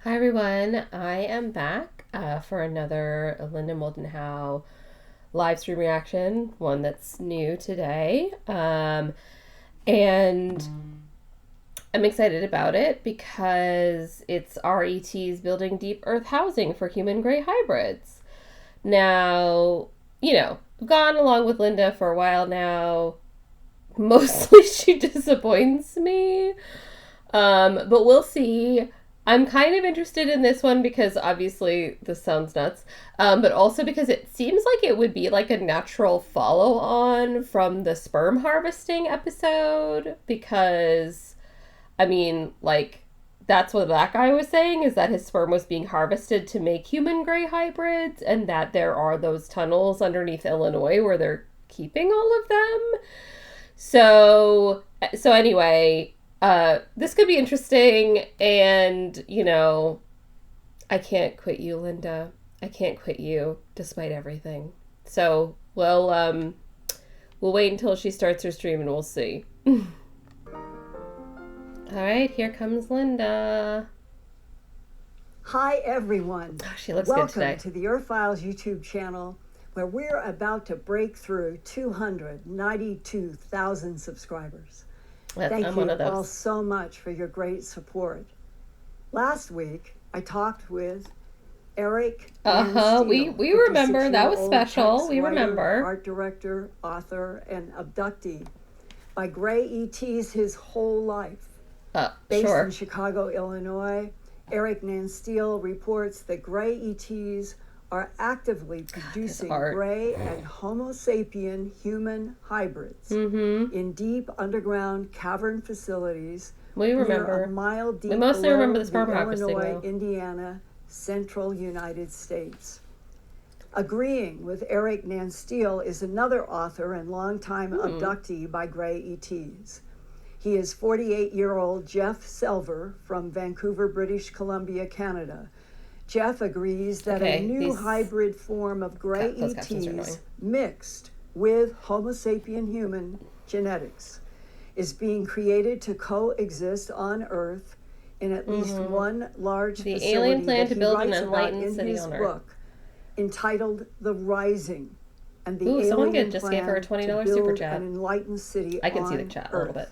Hi everyone, I am back for another Linda Moulton Howe live stream reaction, one that's new today. And I'm excited about it because it's RET's building deep earth housing for human gray hybrids. Now, I've gone along with Linda for a while now. Mostly she disappoints me. But we'll see. I'm kind of interested in this one because obviously this sounds nuts, but also because it seems like it would be like a natural follow on from the sperm harvesting episode. Because, that's what that guy was saying, is that his sperm was being harvested to make human gray hybrids, and that there are those tunnels underneath Illinois where they're keeping all of them. So anyway, this could be interesting, and I can't quit you, Linda. I can't quit you despite everything. So we'll wait until she starts her stream and we'll see. All right, here comes Linda. Hi everyone. Oh, she looks Welcome good today. To the Earth Files YouTube channel, where we're about to break through 292,000 subscribers. Thank I'm you one of those. all so much for your great support. Last week, I talked with Eric. We remember. That was special. We writer, remember. Art director, author, and abductee by gray ETs his whole life. Based Sure. in Chicago, Illinois, Eric Nansteel reports that gray ETs are actively producing gray and Homo sapien human hybrids in deep underground cavern facilities. We remember. A mile deep. We mostly remember the sperm harvesting, Illinois, Indiana, central United States. Agreeing with Eric Nansteel is another author and longtime abductee by gray ETs. He is 48-year-old Jeff Selver from Vancouver, British Columbia, Canada. Jeff agrees that a new hybrid form of gray ETs mixed with Homo sapien human genetics is being created to coexist on Earth in at least one large facility. The alien plan to build an enlightened city on Earth. Book entitled The Rising, and the someone alien just plan gave her a $20 to build super chat. an enlightened city I can on see the chat Earth. a little bit.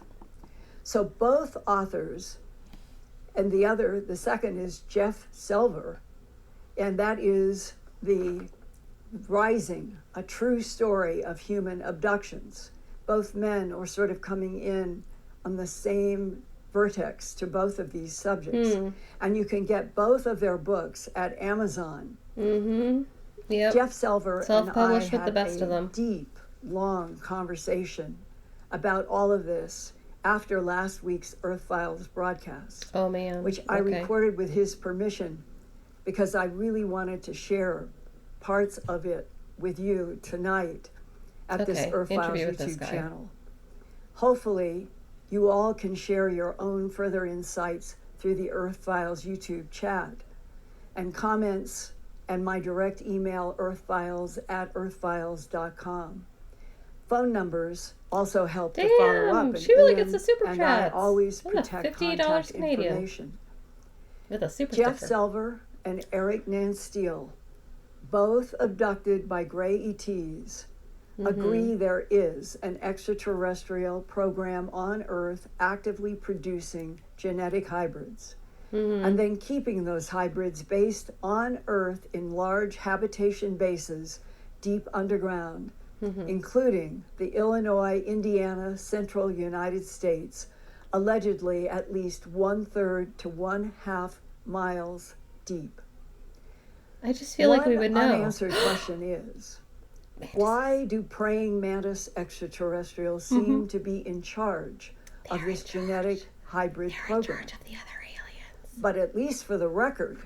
So both authors, and the second is Jeff Selver, and that is The Rising, a true story of human abductions. Both men are sort of coming in on the same vertex to both of these subjects. And you can get both of their books at Amazon. Yep. Jeff Selver and I with had the best a of them. deep, long conversation about all of this after last week's Earth Files broadcast. Oh man. Which I recorded with his permission because I really wanted to share parts of it with you tonight at this Earth Files YouTube channel. Hopefully, you all can share your own further insights through the Earth Files YouTube chat, and comments and my direct email, earthfiles@earthfiles.com. Phone numbers also help to follow up. She really gets the super and chats. I always protect contact Canadian information. With a super Jeff sticker. Selver and Eric Nansteel, both abducted by gray ETs, agree there is an extraterrestrial program on Earth actively producing genetic hybrids, and then keeping those hybrids based on Earth in large habitation bases deep underground, including the Illinois, Indiana, central United States, allegedly at least 1/3 to 1/2 miles deep. I just feel like we would know. One unanswered question is, why do praying mantis extraterrestrials seem to be in charge of this genetic hybrid program? In charge of the other aliens. But at least for the record,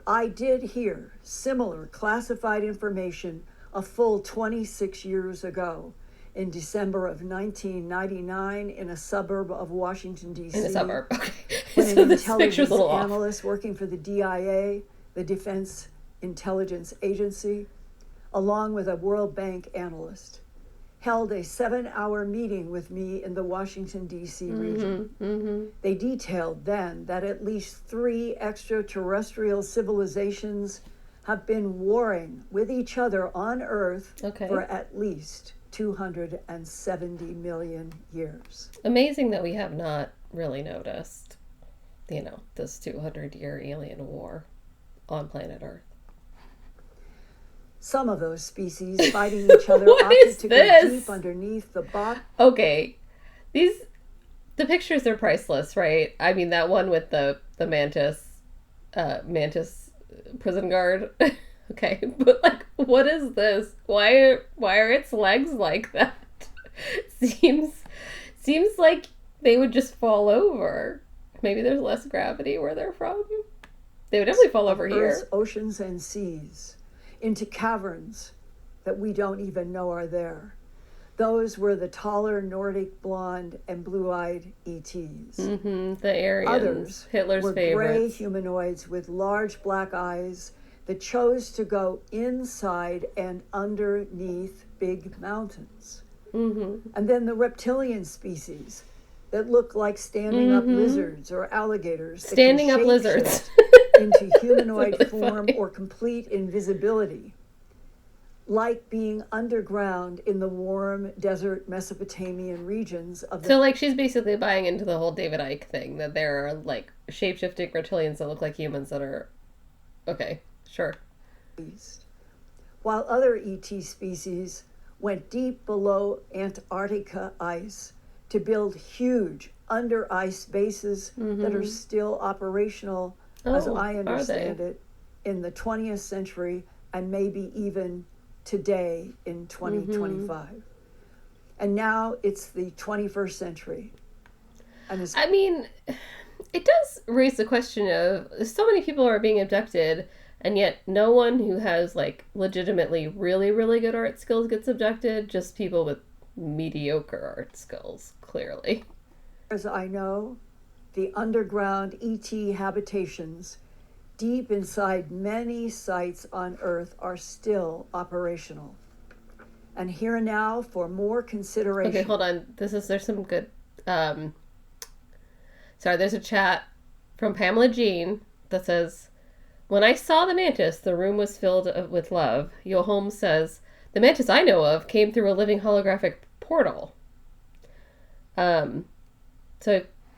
I did hear similar classified information a full 26 years ago in December of 1999 in a suburb of Washington, D.C. In a suburb, okay. When So an this picture's a little off. analyst working for the DIA, the Defense Intelligence Agency, along with a World Bank analyst, held a 7-hour meeting with me in the Washington, D.C. region. They detailed then that at least 3 extraterrestrial civilizations have been warring with each other on Earth for at least 270 million years. Amazing that we have not really noticed, this 200-year alien war on planet Earth. Some of those species fighting each other opted to go deep underneath the bottom. Okay, the pictures are priceless, right? I mean, that one with the mantis prison guard. Okay, but like, what is this? Why are its legs like that? Seems like they would just fall over. Maybe there's less gravity where they're from. They would definitely fall over here. Earth's oceans and seas, into caverns that we don't even know are there. Those were the taller Nordic blonde and blue-eyed ETs. The Aryans, others Hitler's were favorites. gray humanoids with large black eyes that chose to go inside and underneath big mountains. And then the reptilian species that look like standing up lizards or alligators. Standing up lizards. into humanoid really form funny. or complete invisibility, like being underground in the warm desert Mesopotamian regions of the... So, like, she's basically buying into the whole David Icke thing, that there are, like, shape-shifting reptilians that look like humans that are... Okay, sure. East. While other ET species went deep below Antarctica ice to build huge under-ice bases that are still operational, as I understand it, in the 20th century and maybe even today in 2025. And now it's the 21st century. And I mean, it does raise the question of, so many people are being abducted, and yet no one who has, like, legitimately really, really good art skills gets abducted, just people with mediocre art skills, clearly. As I know, the underground ET habitations deep inside many sites on Earth are still operational. And here now for more consideration. Okay, hold on. There's some good, sorry, there's a chat from Pamela Jean that says, when I saw the mantis, the room was filled with love. Yo Holmes says, the mantis I know of came through a living holographic portal. So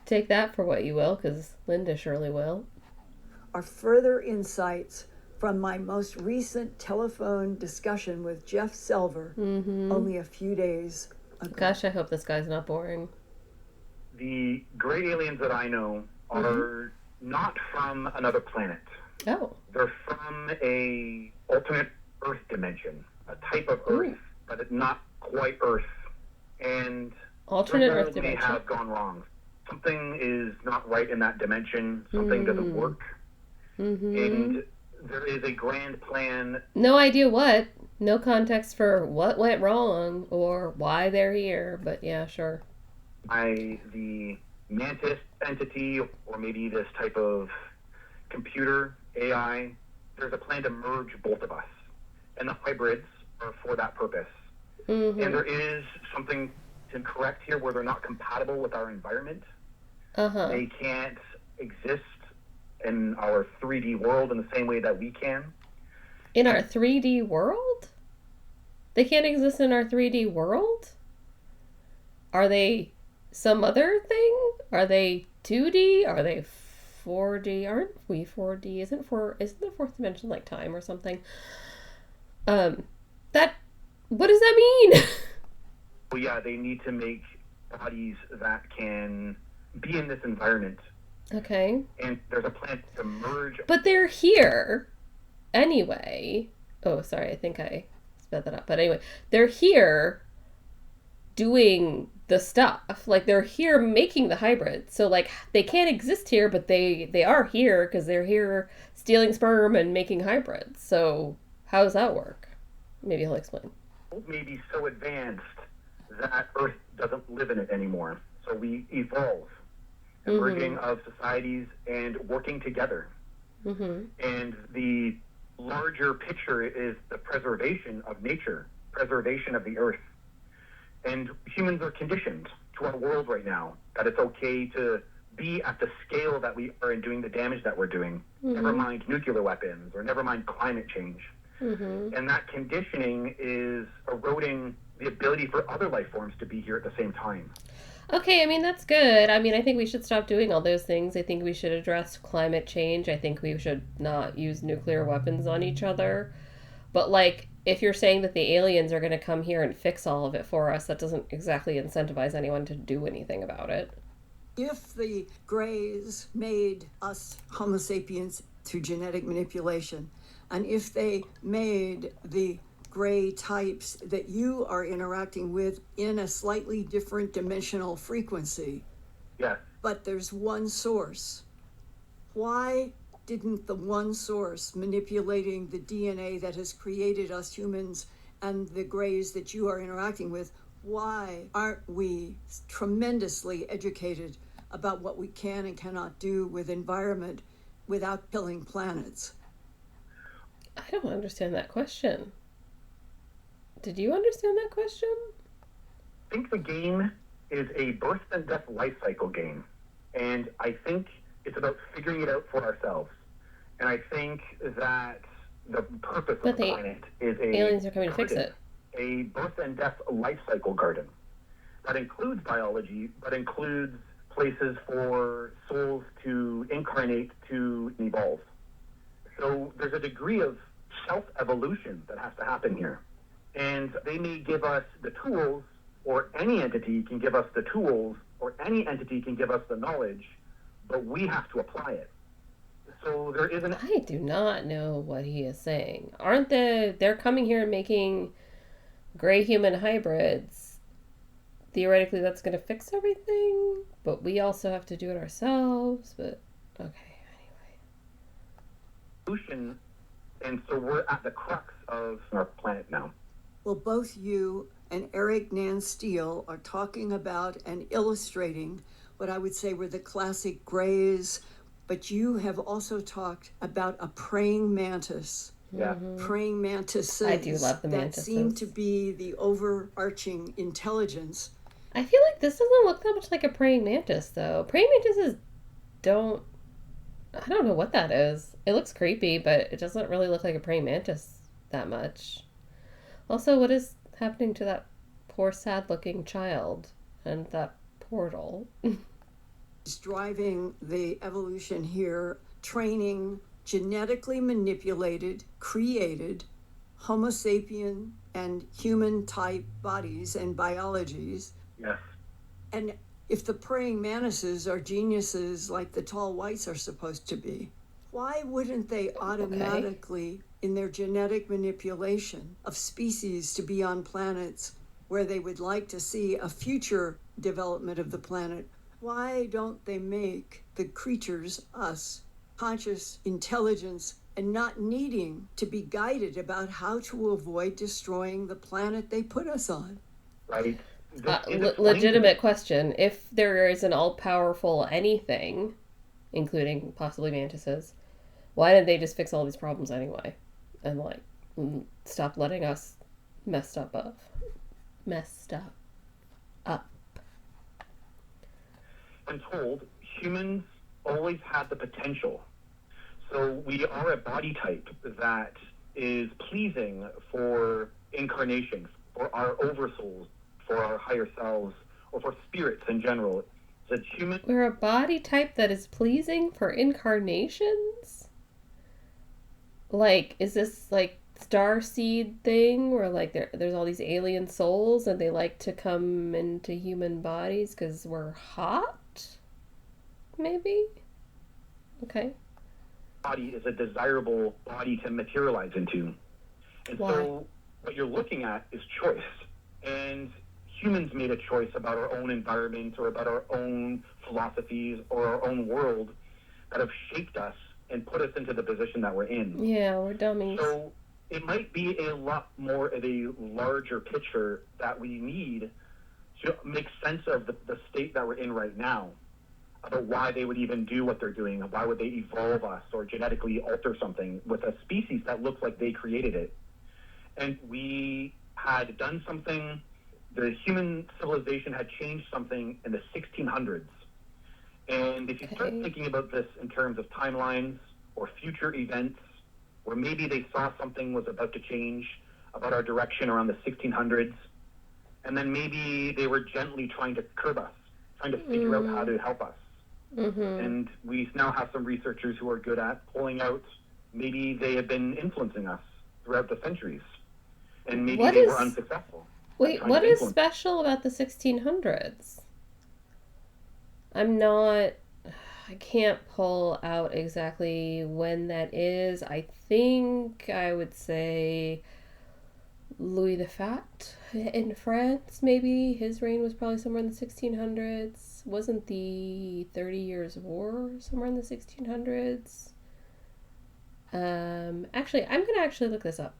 take that for what you will, because Linda surely will. Are further insights from my most recent telephone discussion with Jeff Selver only a few days ago. Gosh, I hope this guy's not boring. The great aliens that I know are not from another planet. Oh. They're from a alternate Earth dimension, a type of Earth, but it's not quite Earth. And alternate Earth something may dimension. have gone wrong. Something is not right in that dimension. Something doesn't work. And there is a grand plan. No idea what. No context for what went wrong or why they're here. But yeah, sure. By the mantis entity, or maybe this type of computer, AI, there's a plan to merge both of us. And the hybrids are for that purpose. And there is something incorrect here where they're not compatible with our environment. They can't exist in our 3D world in the same way that we can. In our 3D world? They can't exist in our 3D world? Are they some other thing? Are they 2D? Are they 4D? Aren't we 4D? Isn't the fourth dimension like time or something? What does that mean? Well, yeah, they need to make bodies that can be in this environment. Okay. And there's a plan to merge. But they're here anyway. Oh, sorry, I think I sped that up. But anyway, they're here doing the stuff. Like, they're here making the hybrids. So, like, they can't exist here, but they are here because they're here stealing sperm and making hybrids. So how does that work? Maybe he'll explain. Maybe so advanced that Earth doesn't live in it anymore. So we evolve. A merging of societies and working together. And the larger picture is the preservation of nature, preservation of the Earth. And humans are conditioned to our world right now that it's okay to be at the scale that we are and doing the damage that we're doing. Never mind nuclear weapons or never mind climate change. And that conditioning is eroding the ability for other life forms to be here at the same time. Okay, I mean, that's good. I mean, I think we should stop doing all those things. I think we should address climate change. I think we should not use nuclear weapons on each other. But, like, if you're saying that the aliens are going to come here and fix all of it for us, that doesn't exactly incentivize anyone to do anything about it. If the Greys made us Homo sapiens through genetic manipulation, and if they made the Grey types that you are interacting with in a slightly different dimensional frequency, Yes. but there's one source, why didn't the one source manipulating the DNA that has created us humans and the Greys that you are interacting with, why aren't we tremendously educated about what we can and cannot do with environment without killing planets? I don't understand that question. Did you understand that question? I think the game is a birth and death life cycle game. And I think it's about figuring it out for ourselves. And I think that the purpose of the planet is aliens are coming to fix it. A birth and death life cycle garden. That includes biology, but includes places for souls to incarnate, to evolve. So there's a degree of self-evolution that has to happen here. And they may give us the tools, or any entity can give us the tools, or any entity can give us the knowledge, but we have to apply it. So there isn't... I do not know what he is saying. Aren't they're coming here and making gray human hybrids? Theoretically, that's going to fix everything, but we also have to do it ourselves, but okay, anyway. And so we're at the crux of our planet now. Well, both you and Eric Nan Steele are talking about and illustrating what I would say were the classic Greys, but you have also talked about a praying mantis. Yeah. Praying mantises. I do love the mantises. That seem to be the overarching intelligence. I feel like this doesn't look that much like a praying mantis, though. Praying mantises don't... I don't know what that is. It looks creepy, but it doesn't really look like a praying mantis that much. Also, what is happening to that poor, sad-looking child and that portal? It's driving the evolution here, training genetically manipulated, created Homo sapien and human-type bodies and biologies. Yes. And if the praying mantises are geniuses like the tall whites are supposed to be, why wouldn't they automatically, in their genetic manipulation of species to be on planets where they would like to see a future development of the planet, why don't they make the creatures, us, conscious intelligence and not needing to be guided about how to avoid destroying the planet they put us on? Right. Legitimate question. If there is an all-powerful anything, including possibly mantises, why didn't they just fix all these problems anyway? And, like, stop letting us messed up. I'm told humans always had the potential. So we are a body type that is pleasing for incarnation, for our oversouls, for our higher selves, or for spirits in general. So we're a body type that is pleasing for incarnations? Like, is this like starseed thing where like there's all these alien souls and they like to come into human bodies because we're hot? Maybe? Okay. Body is a desirable body to materialize into. And Why? So what you're looking at is choice. And humans made a choice about our own environment or about our own philosophies or our own world that have shaped us and put us into the position that we're in. Yeah, we're dummies. So it might be a lot more of a larger picture that we need to make sense of the state that we're in right now, about why they would even do what they're doing, why would they evolve us or genetically alter something with a species that looks like they created it. And we had done something the human civilization had changed something in the 1600s. And if you start thinking about this in terms of timelines or future events, where maybe they saw something was about to change about our direction around the 1600s, and then maybe they were gently trying to curb us, trying to figure out how to help us. And we now have some researchers who are good at pulling out maybe they have been influencing us throughout the centuries, and maybe they were unsuccessful. Wait, what is special about the 1600s? I can't pull out exactly when that is. I think I would say Louis the Fat in France, maybe. His reign was probably somewhere in the 1600s. Wasn't the 30 Years' War somewhere in the 1600s? Actually, I'm going to actually look this up.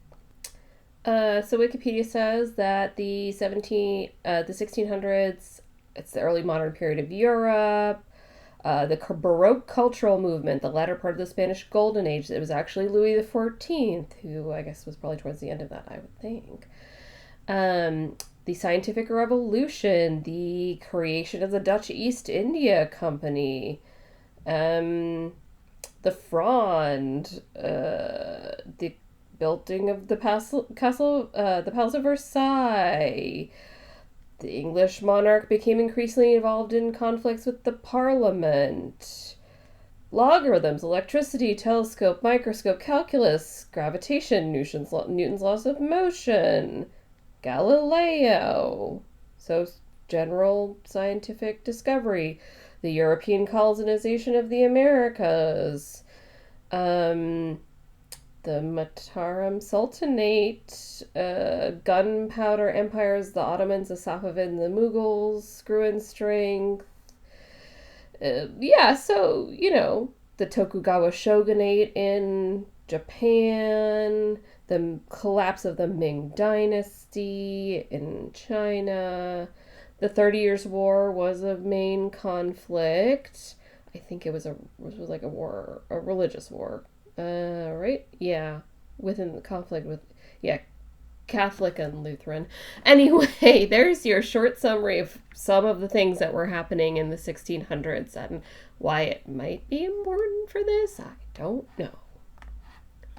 So Wikipedia says that the 1600s, it's the early modern period of Europe, the Baroque cultural movement, the latter part of the Spanish Golden Age. It was actually Louis XIV, who I guess was probably towards the end of that, I would think. The Scientific Revolution, the creation of the Dutch East India Company, the Fronde, the building of the Palace of Versailles. The English monarch became increasingly involved in conflicts with the Parliament. Logarithms, electricity, telescope, microscope, calculus, gravitation, Newton's laws of motion, Galileo. So, general scientific discovery. The European colonization of the Americas. The Mataram Sultanate, gunpowder empires, the Ottomans, the Safavids, the Mughals, screw in strength. So, the Tokugawa shogunate in Japan, the collapse of the Ming Dynasty in China. The 30 Years' War was a main conflict. I think it was like a war, a religious war. Right? Yeah. Within the conflict with, Catholic and Lutheran. Anyway, there's your short summary of some of the things that were happening in the 1600s and why it might be important for this. I don't know.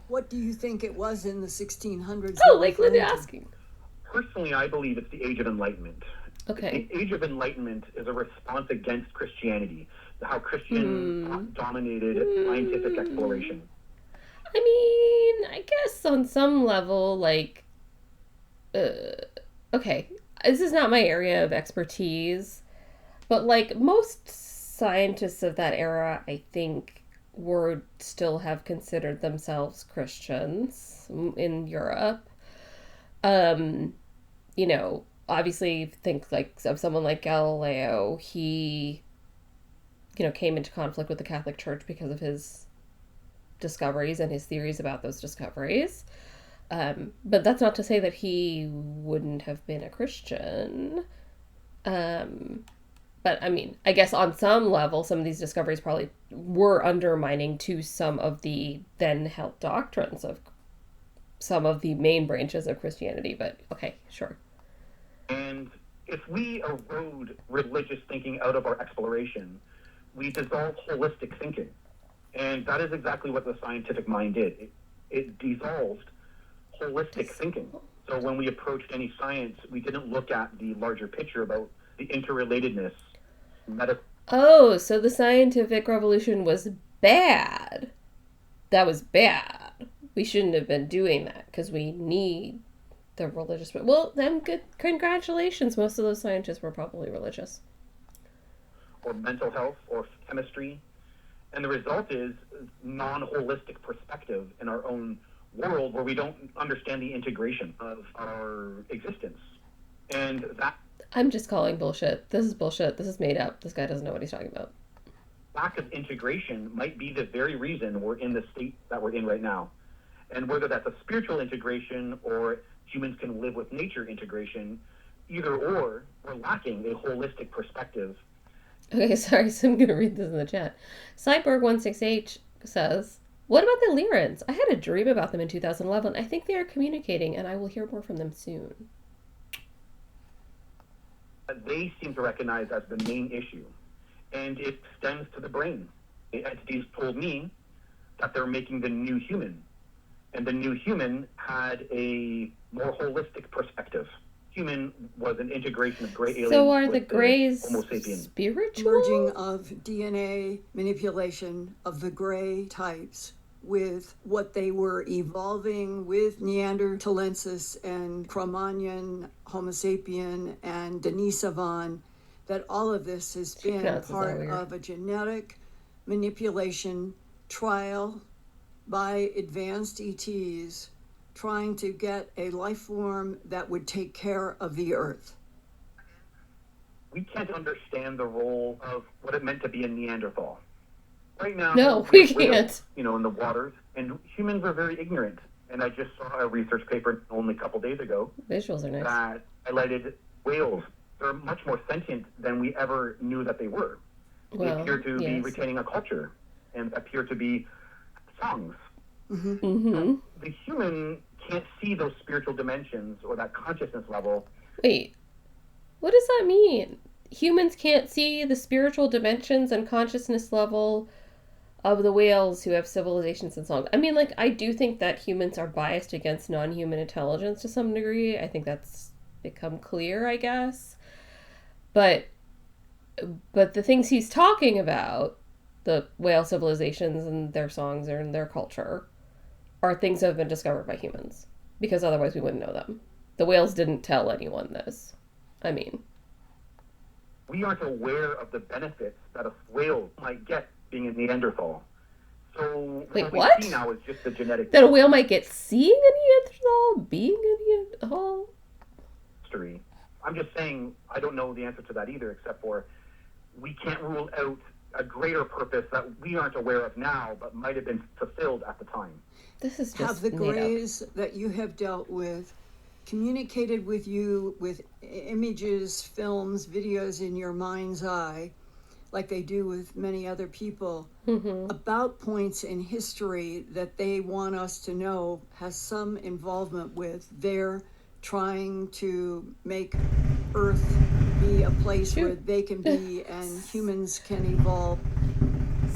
What do you think it was in the 1600s? Oh, like Linda asking. Personally, I believe it's the Age of Enlightenment. Okay. The Age of Enlightenment is a response against Christianity, how Christian dominated scientific exploration. I mean, I guess on some level, like, okay, this is not my area of expertise, but like most scientists of that era, I think, would still have considered themselves Christians in Europe. Obviously think like of someone like Galileo. He, came into conflict with the Catholic Church because of his discoveries and his theories about those discoveries. But that's not to say that he wouldn't have been a Christian. But I mean, I guess on some level, some of these discoveries probably were undermining to some of the then held doctrines of some of the main branches of Christianity. But okay, sure. And if we erode religious thinking out of our exploration, we dissolve holistic thinking. And that is exactly what the scientific mind did. It dissolved holistic thinking. So when we approached any science, we didn't look at the larger picture about the interrelatedness. Oh, so the scientific revolution was bad. That was bad. We shouldn't have been doing that because we need the religious. Well, then good. Congratulations. Most of those scientists were probably religious. Or mental health or chemistry. And the result is non-holistic perspective in our own world where we don't understand the integration of our existence. And that... I'm just calling bullshit. This is bullshit. This is made up. This guy doesn't know what he's talking about. Lack of integration might be the very reason we're in the state that we're in right now. And whether that's a spiritual integration or humans can live with nature integration, either or, we're lacking a holistic perspective. Okay, sorry, so I'm going to read this in the chat. Cyborg16H says, what about the Lyrans? I had a dream about them in 2011. I think they are communicating, and I will hear more from them soon. that they seem to recognize as the main issue, and it extends to the brain. The entities told me that they're making the new human, and the new human had a more holistic perspective. Human was an integration of gray aliens. So are the with Greys Homo sapiens. spiritual? Merging of DNA manipulation of the gray types with what they were evolving with Neanderthalensis and Cro-Magnon, Homo sapien, and Denisovan, that all of this has been part of a genetic manipulation trial by advanced ETs trying to get a life form that would take care of the Earth. We can't understand the role of what it meant to be a Neanderthal. Right now, No, we have whales, can't. in the waters, and humans are very ignorant. And I just saw a research paper only a couple days ago Visuals are nice. that highlighted whales. They're much more sentient than we ever knew that they were. They appear to be retaining a culture and appear to be songs. The human can't see those spiritual dimensions or that consciousness level. Wait, what does that mean? Humans can't see the spiritual dimensions and consciousness level of the whales who have civilizations and songs. I mean, like, I do think that humans are biased against non-human intelligence to some degree. I think that's become clear, I guess. But the things he's talking about, the whale civilizations and their songs and their culture, are things that have been discovered by humans. Because otherwise we wouldn't know them. The whales didn't tell anyone this. I mean, we aren't aware of the benefits that a whale might get being a Neanderthal. So wait, what we see now is just the genetic that a whale might get seeing a Neanderthal, being a Neanderthal? history. I'm just saying I don't know the answer to that either, except for we can't rule out a greater purpose that we aren't aware of now, but might have been fulfilled at the time. This is just have the Greys that you have dealt with communicated with you with images, films, videos in your mind's eye, like they do with many other people, about points in history that they want us to know has some involvement with their trying to make Earth be a place where they can be and humans can evolve.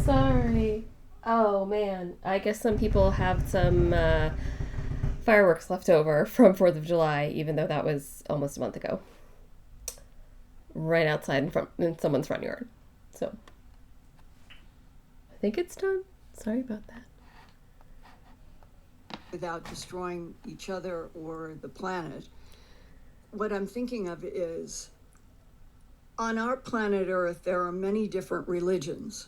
Sorry. Oh, man. I guess some people have some fireworks left over from 4th of July, even though that was almost a month ago. Right outside in someone's front yard. So, I think it's done. Sorry about that. Without destroying each other or the planet. What I'm thinking of is, on our planet Earth, there are many different religions.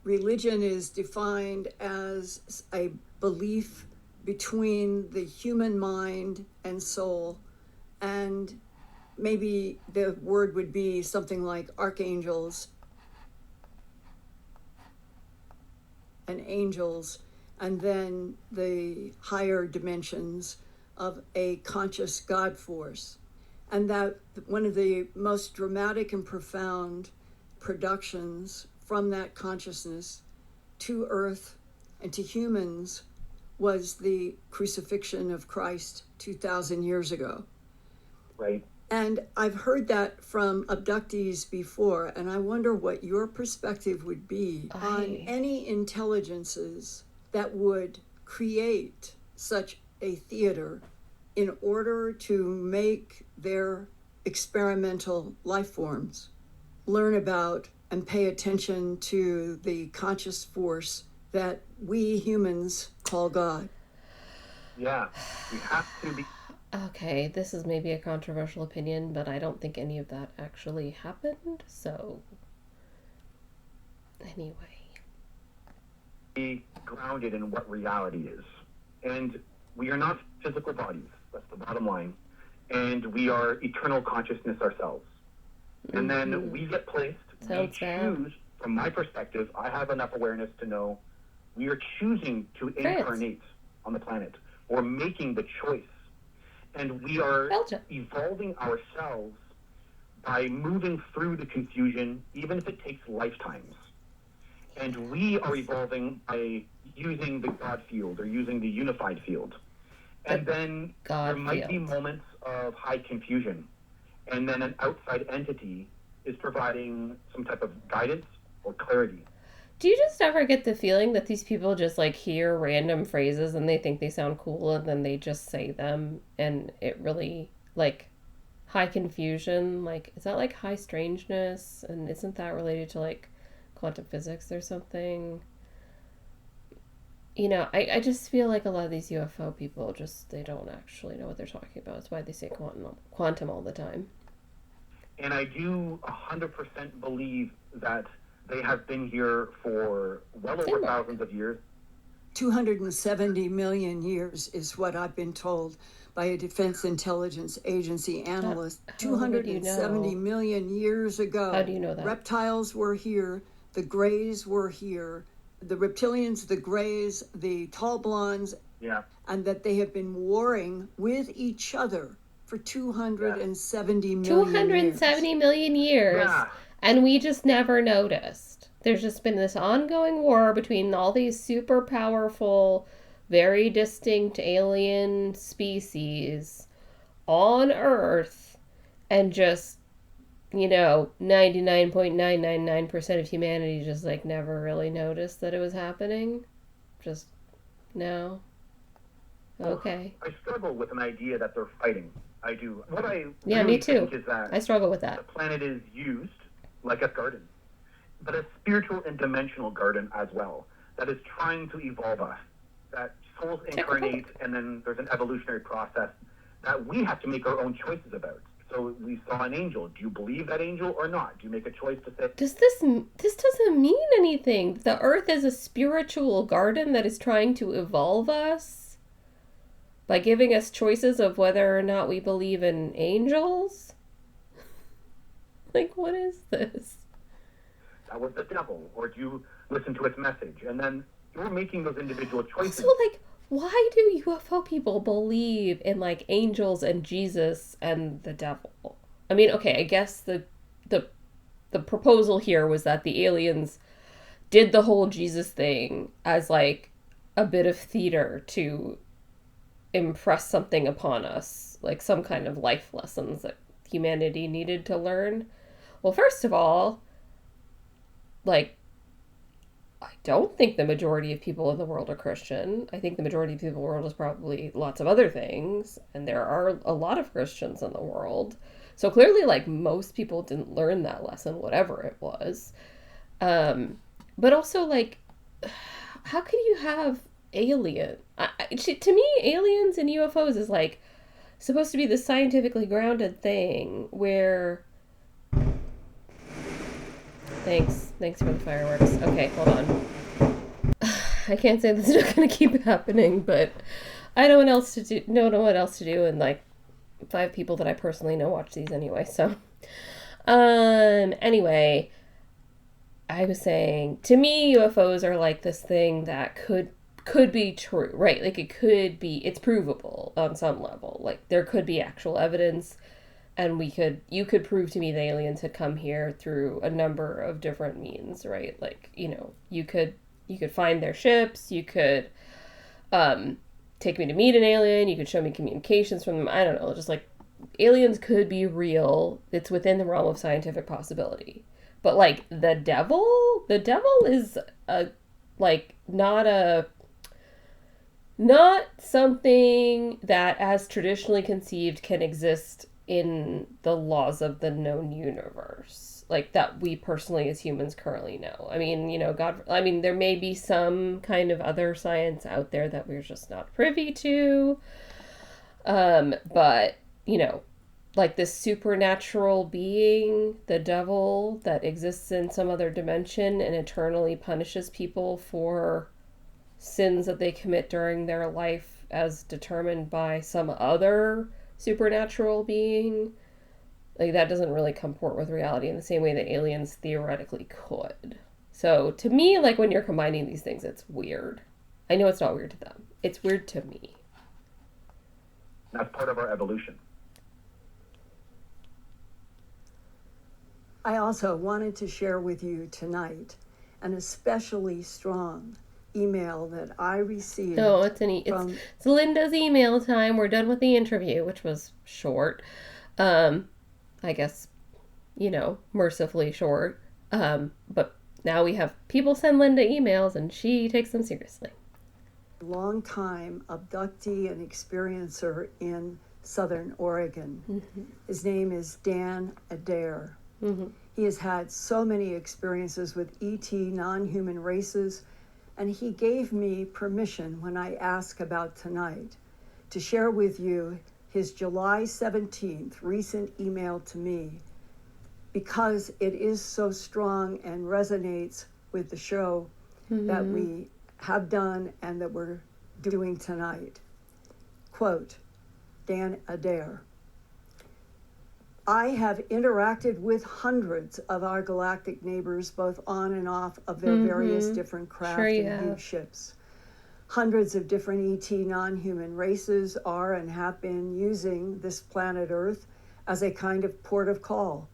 Religion is defined as a belief between the human mind and soul, and maybe the word would be something like archangels and angels, and then the higher dimensions of a conscious God force. And that one of the most dramatic and profound productions from that consciousness to Earth and to humans was the crucifixion of Christ 2,000 years ago. Right. And I've heard that from abductees before, and I wonder what your perspective would be on any intelligences that would create such a theater in order to make their experimental life forms learn about and pay attention to the conscious force that we humans call God. Yeah, we have to be. Okay, this is maybe a controversial opinion, but I don't think any of that actually happened, so anyway. Be grounded in what reality is. And we are not physical bodies. That's the bottom line. And we are eternal consciousness ourselves. And then we get placed, we choose, from my perspective, I have enough awareness to know we are choosing to incarnate on the planet. We're making the choice. And we are evolving ourselves by moving through the confusion, even if it takes lifetimes. And we are evolving by using the God field or using the unified field. And then there might be moments of high confusion. and then an outside entity is providing some type of guidance or clarity. Do you just ever get the feeling that these people just like hear random phrases and they think they sound cool and then they just say them and it really like high confusion? Like, is that like high strangeness? And isn't that related to like quantum physics or something? You know, I just feel like a lot of these UFO people just, they don't actually know what they're talking about. That's why they say quantum all the time. And I do 100% believe that they have been here for well over thousands of years. 270 million years is what I've been told by a Defense Intelligence Agency analyst. 270 million years ago. How do you know that? Reptiles were here, the Greys were here, the reptilians, the Greys, the tall blondes, Yeah. and that they have been warring with each other for 270 million 270 million years. Yeah. And we just never noticed. There's just been this ongoing war between all these super powerful, very distinct alien species on Earth, and just, you know, 99.999% of humanity just like never really noticed that it was happening. Just, no. Okay. I struggle with an idea that they're fighting. I do. What I Yeah, really me too. think is that I struggle with that. the planet is used like a garden, but a spiritual and dimensional garden as well, that is trying to evolve us, that souls incarnate, and then there's an evolutionary process that we have to make our own choices about. So we saw an angel. Do you believe that angel or not? Do you make a choice to say... This doesn't mean anything. The Earth is a spiritual garden that is trying to evolve us by giving us choices of whether or not we believe in angels? Like, what is this? That was the devil, or do you listen to its message? And then you're making those individual choices. Also, like, why do UFO people believe in, like, angels and Jesus and the devil? I mean, okay, I guess the proposal here was that the aliens did the whole Jesus thing as, like, a bit of theater to impress something upon us, like some kind of life lessons that humanity needed to learn. Well, first of all, like, I don't think the majority of people in the world are Christian. I think the majority of people in the world is probably lots of other things, and there are a lot of Christians in the world. So clearly, like, most people didn't learn that lesson, whatever it was. But also, like, how can you have to me, aliens and UFOs is, like, supposed to be the scientifically grounded thing where... Thanks for the fireworks. Okay, hold on. I can't say this is not going to keep happening, but I don't know what else to do, and like 5 people that I personally know watch these anyway. So, anyway, I was saying, to me, UFOs are like this thing that could be true, right? Like, it's provable on some level. Like, there could be actual evidence. And you could prove to me the aliens had come here through a number of different means, right? Like, you know, you could find their ships, you could take me to meet an alien, you could show me communications from them. I don't know, just like aliens could be real. It's within the realm of scientific possibility. But like the devil is not something that as traditionally conceived can exist in the laws of the known universe, like that we personally as humans currently know. I mean, you know, there may be some kind of other science out there that we're just not privy to. But, you know, like this supernatural being, the devil, that exists in some other dimension and eternally punishes people for sins that they commit during their life as determined by some other supernatural being, like, that doesn't really comport with reality in the same way that aliens theoretically could. So to me, like, when you're combining these things, it's weird. I know it's not weird to them. It's weird to me. That's part of our evolution. I also wanted to share with you tonight an especially strong email that I received. No, it's Linda's email time. We're done with the interview, which was short. I I guess, mercifully short. But now we have people send Linda emails and she takes them seriously. Long-time abductee and experiencer in Southern Oregon. Mm-hmm. His name is Dan Adair. Mm-hmm. He has had so many experiences with ET non-human races, and he gave me permission when I asked about tonight to share with you his July 17th recent email to me, because it is so strong and resonates with the show that we have done and that we're doing tonight. Quote, Dan Adair: I have interacted with hundreds of our galactic neighbors, both on and off of their various different craft and huge ships. Hundreds of different ET non-human races are and have been using this planet Earth as a kind of port of call.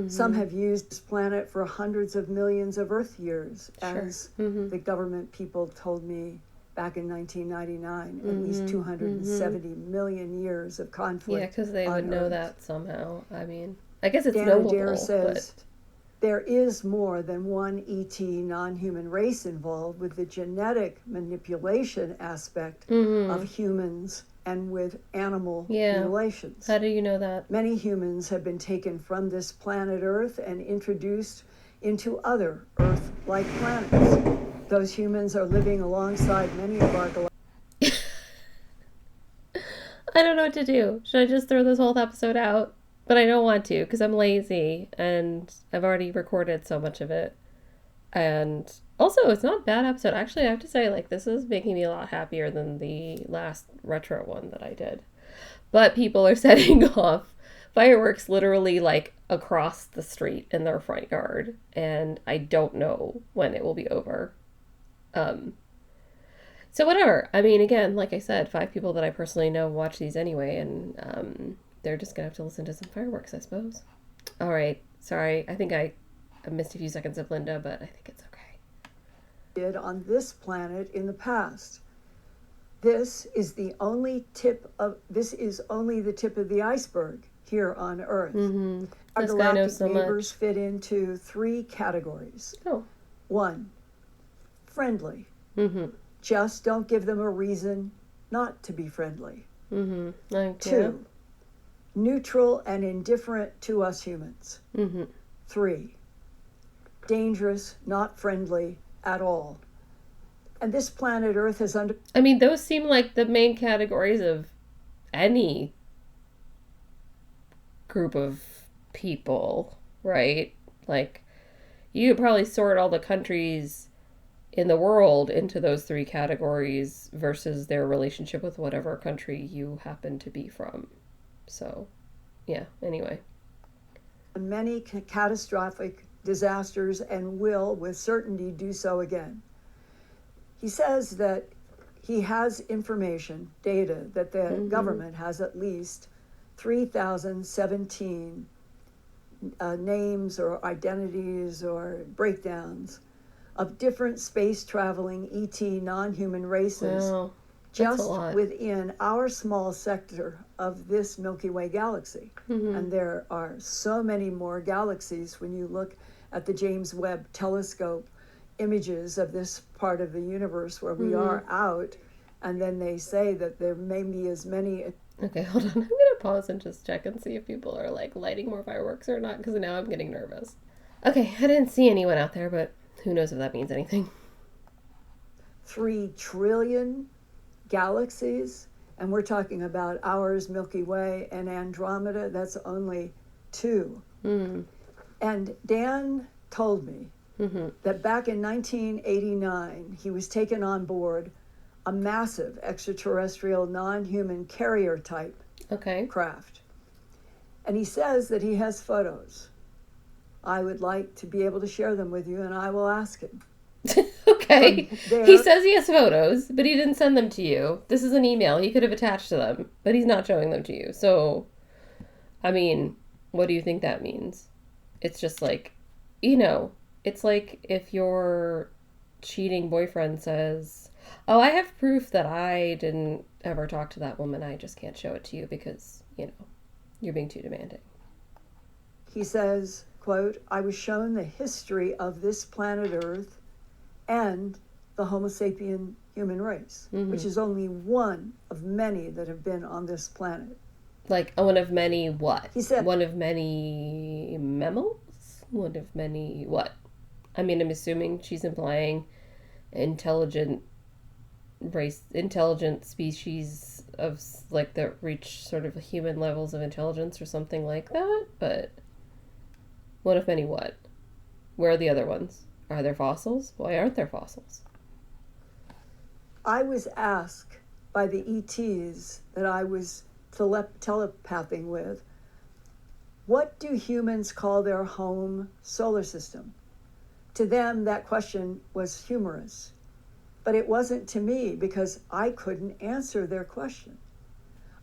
Some have used this planet for hundreds of millions of Earth years, as the government people told me back in 1999, at least 270 million years of conflict. Yeah, because they would know Earth. That somehow. I mean, I guess it's Dan knowable, Adair says but there is more than one ET non-human race involved with the genetic manipulation aspect of humans and with animal mutilations. How do you know that? Many humans have been taken from this planet Earth and introduced into other Earth-like planets. Those humans are living alongside many of our galactic... I don't know what to do. Should I just throw this whole episode out? But I don't want to, because I'm lazy, and I've already recorded so much of it. And also, it's not a bad episode. Actually, I have to say, this is making me a lot happier than the last retro one that I did. But people are setting off fireworks literally, across the street in their front yard. And I don't know when it will be over. So whatever. I mean, again, like I said, 5 people that I personally know watch these anyway, and they're just gonna have to listen to some fireworks, I suppose. All right. Sorry. I think I missed a few seconds of Linda, but I think it's okay. Did on this planet in the past. This is only the tip of the iceberg here on Earth. Our galactic neighbors fit into 3 categories. Oh. 1, friendly. Just don't give them a reason not to be friendly. Okay. 2, neutral and indifferent to us humans. 3, dangerous, not friendly at all. And this planet Earth has I mean, those seem like the main categories of any group of people, right? You could probably sort all the countries in the world into those 3 categories versus their relationship with whatever country you happen to be from. So, yeah, anyway. Many catastrophic disasters and will with certainty do so again. He says that he has information, data, that the government has at least 3,017 names or identities or breakdowns of different space-traveling ET non-human races, just within our small sector of this Milky Way galaxy. And there are so many more galaxies when you look at the James Webb Telescope images of this part of the universe where we are out, and then they say that there may be as many... Okay, hold on. I'm going to pause and just check and see if people are, lighting more fireworks or not, because now I'm getting nervous. Okay, I didn't see anyone out there, but who knows if that means anything. 3 trillion galaxies, and we're talking about ours, Milky Way, and Andromeda. That's only 2. And Dan told me that back in 1989, he was taken on board a massive extraterrestrial non-human carrier type craft. And he says that he has photos. I would like to be able to share them with you, and I will ask him. Okay. He says he has photos, but he didn't send them to you. This is an email. He could have attached to them, but he's not showing them to you. So, I mean, what do you think that means? It's just it's like if your cheating boyfriend says, oh, I have proof that I didn't ever talk to that woman. I just can't show it to you because, you're being too demanding. he says, quote, I was shown the history of this planet Earth and the Homo sapien human race, which is only one of many that have been on this planet. Like, one of many what? He said, one of many mammals? One of many what? I mean, I'm assuming she's implying intelligent species of, like, that reach sort of human levels of intelligence or something like that, but one of many what? Where are the other ones? Are there fossils? Why aren't there fossils? I was asked by the ETs that I was telepathing with, what do humans call their home solar system? To them, that question was humorous, but it wasn't to me because I couldn't answer their question.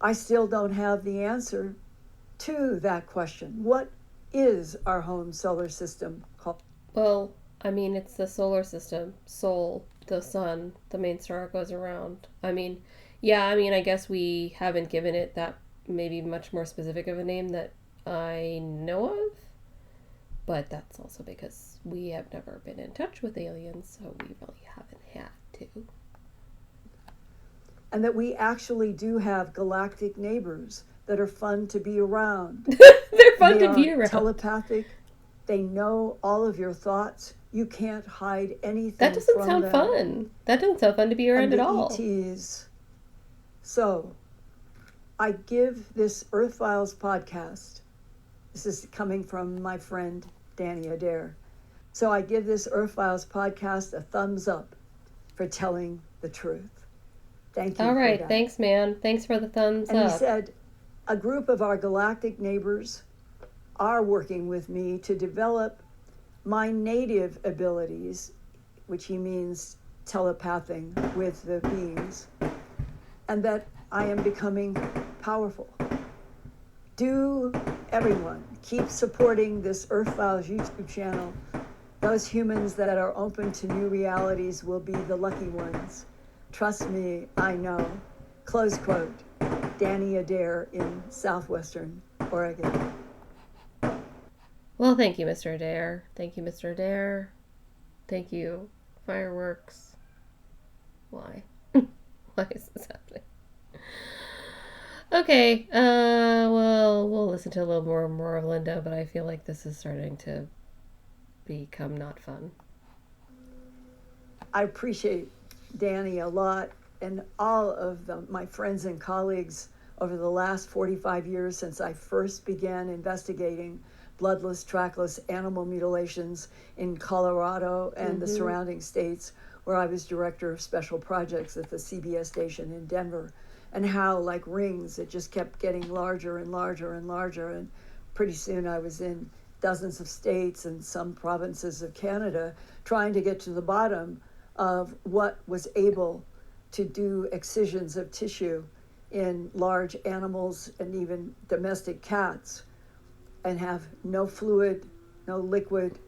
I still don't have the answer to that question. What is our home solar system called? Well, I mean, it's the solar system, Sol, the sun, the main star goes around. I mean, I guess we haven't given it that maybe much more specific of a name that I know of, but that's also because we have never been in touch with aliens, so we really haven't had to. And that we actually do have galactic neighbors that are fun to be around. They're fun to be around. Telepathic. They know all of your thoughts. You can't hide anything. That doesn't from sound them. fun. That doesn't sound fun to be around And at all. ETs. So, I give this Earth Files podcast. This is coming from my friend Danny Adair. So I give this Earth Files podcast a thumbs up for telling the truth. Thank you. All right, for that. Thanks, man. Thanks for the thumbs and up. He said, a group of our galactic neighbors are working with me to develop my native abilities, which he means telepathing with the beings, and that I am becoming powerful. Do everyone keep supporting this Earth Files YouTube channel. Those humans that are open to new realities will be the lucky ones. Trust me, I know. Close quote. Danny Adair in southwestern Oregon. Well, thank you, Mr. Adair. Thank you, Mr. Adair. Thank you, fireworks. Why? Why is this happening? Okay, well, we'll listen to a little more of Linda, but I feel like this is starting to become not fun. I appreciate Danny a lot and all of my friends and colleagues over the last 45 years since I first began investigating bloodless, trackless animal mutilations in Colorado and the surrounding states, where I was director of special projects at the CBS station in Denver, and how, like rings, it just kept getting larger and larger and larger. And pretty soon I was in dozens of states and some provinces of Canada trying to get to the bottom of what was able to do excisions of tissue in large animals and even domestic cats and have no fluid, no liquid,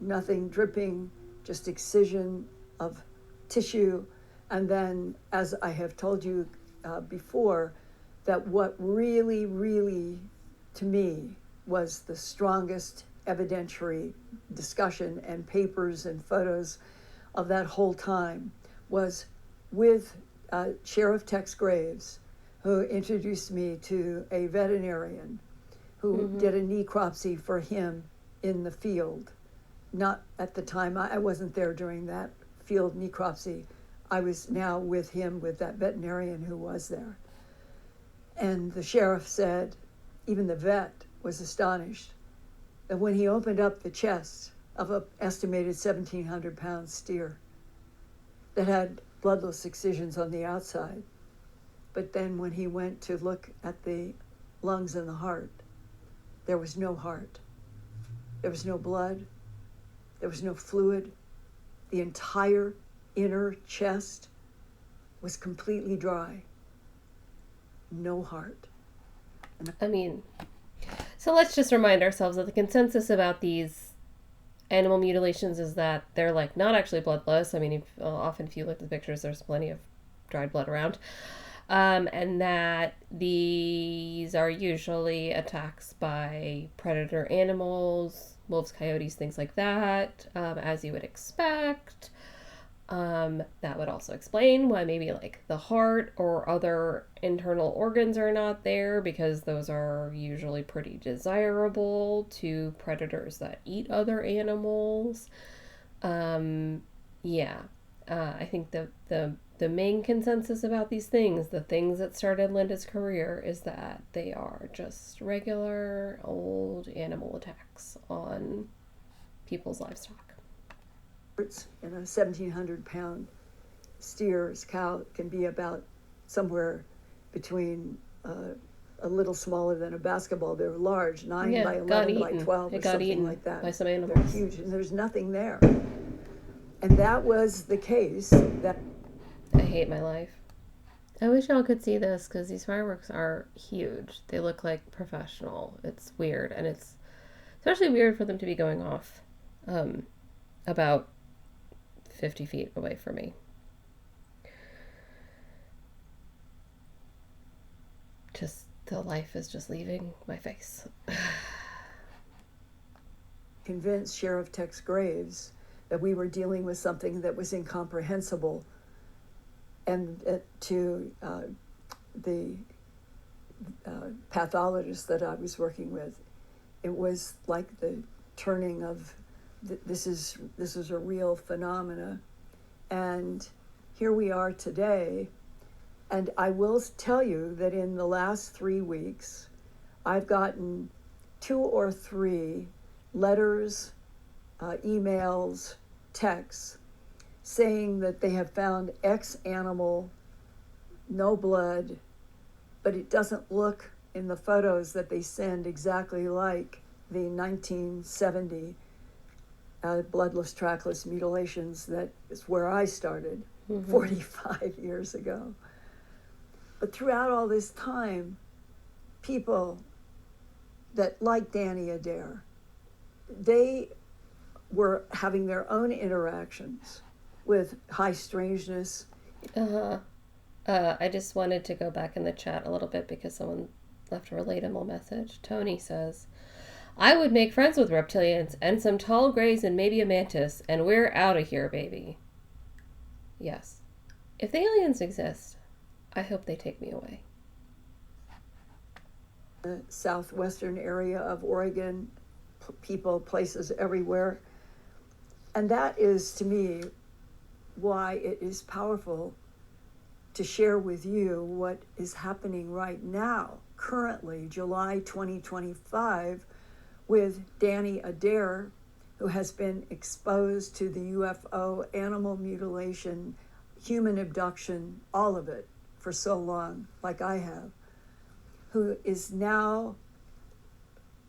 nothing dripping, just excision of tissue. And then, as I have told you before, that what really, really, to me, was the strongest evidentiary discussion and papers and photos of that whole time was with Sheriff Tex Graves, who introduced me to a veterinarian who did a necropsy for him in the field. Not at the time, I wasn't there during that field necropsy. I was now with him, with that veterinarian who was there. And the sheriff said, even the vet was astonished, that when he opened up the chest of an estimated 1,700-pound steer that had bloodless excisions on the outside, but then when he went to look at the lungs and the heart, there was no heart. There was no blood. There was no fluid. The entire inner chest was completely dry. No heart. I mean, so let's just remind ourselves that the consensus about these animal mutilations is that they're, like, not actually bloodless. I mean, often if you look at the pictures, there's plenty of dried blood around. And that these are usually attacks by predator animals, wolves, coyotes, things like that, as you would expect. That would also explain why maybe like the heart or other internal organs are not there, because those are usually pretty desirable to predators that eat other animals. Yeah, I think the main consensus about these things, the things that started Linda's career, is that they are just regular old animal attacks on people's livestock. In a 1,700-pound steer's cow can be about somewhere between a little smaller than a basketball. They're large, 9 by 11 by 12 or something like that. By some animals. They're huge, and there's nothing there. And that was the case. That I hate my life. I wish y'all could see this, because these fireworks are huge. They look like professional. It's weird, and it's especially weird for them to be going off about 50 feet away from me. Just the life is just leaving my face. convinced Sheriff Tex Graves that we were dealing with something that was incomprehensible, and to the pathologist that I was working with, it was like the turning of this is a real phenomena. And here we are today. And I will tell you that in the last 3 weeks, I've gotten 2 or 3 letters, emails, texts, saying that they have found X animal, no blood, but it doesn't look in the photos that they send exactly like the 1970 bloodless, trackless mutilations. That is where I started 45 years ago. But throughout all this time, people that like Danny Adair, they were having their own interactions with high strangeness. I just wanted to go back in the chat a little bit because someone left a relatable message. Tony says, I would make friends with reptilians and some tall grays and maybe a mantis, and we're out of here, baby. Yes. If the aliens exist, I hope they take me away. The southwestern area of Oregon, people, places everywhere. And that is, to me, why it is powerful to share with you what is happening right now, currently, July 2025, with Danny Adair, who has been exposed to the UFO, animal mutilation, human abduction, all of it for so long, like I have, who is now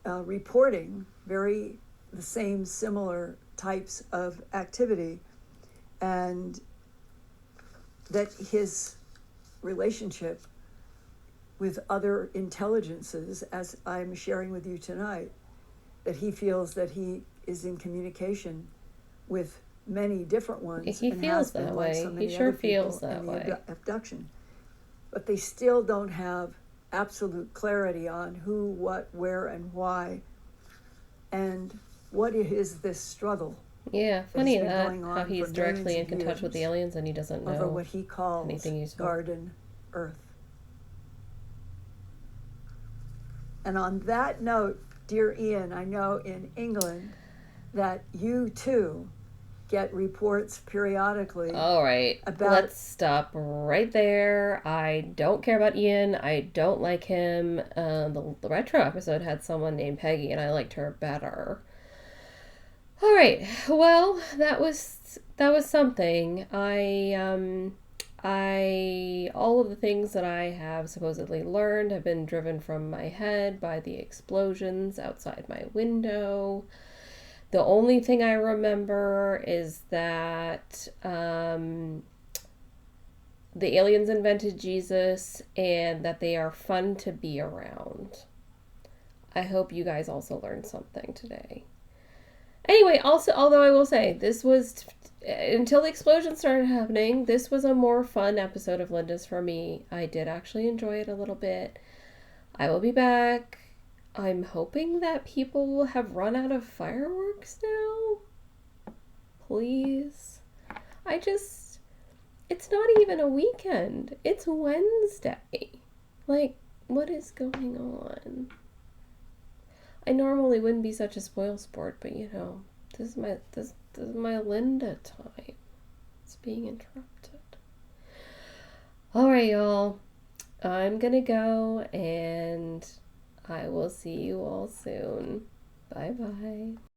reporting the same similar types of activity, and that his relationship with other intelligences, as I'm sharing with you tonight, that he feels that he is in communication with many different ones. He feels that way. He sure feels that way. Abduction. But they still don't have absolute clarity on who, what, where, and why. And what is this struggle? Yeah, funny that how he's directly in touch with the aliens and he doesn't know over what he calls anything useful. Garden Earth. And on that note, dear Ian, I know in England that you too get reports periodically. All right, let's stop right there. I don't care about Ian. I don't like him. The retro episode had someone named Peggy, and I liked her better. All right, well, that was something. All of the things that I have supposedly learned have been driven from my head by the explosions outside my window. The only thing I remember is that the aliens invented Jesus and that they are fun to be around. I hope you guys also learned something today. Anyway, also, although I will say, this was, until the explosion started happening, this was a more fun episode of Linda's for me. I did actually enjoy it a little bit. I will be back. I'm hoping that people will have run out of fireworks now. Please. It's not even a weekend. It's Wednesday. Like, what is going on? I normally wouldn't be such a spoil sport, but this is my Linda time. It's being interrupted. All right, y'all. I'm gonna go, and I will see you all soon. Bye bye.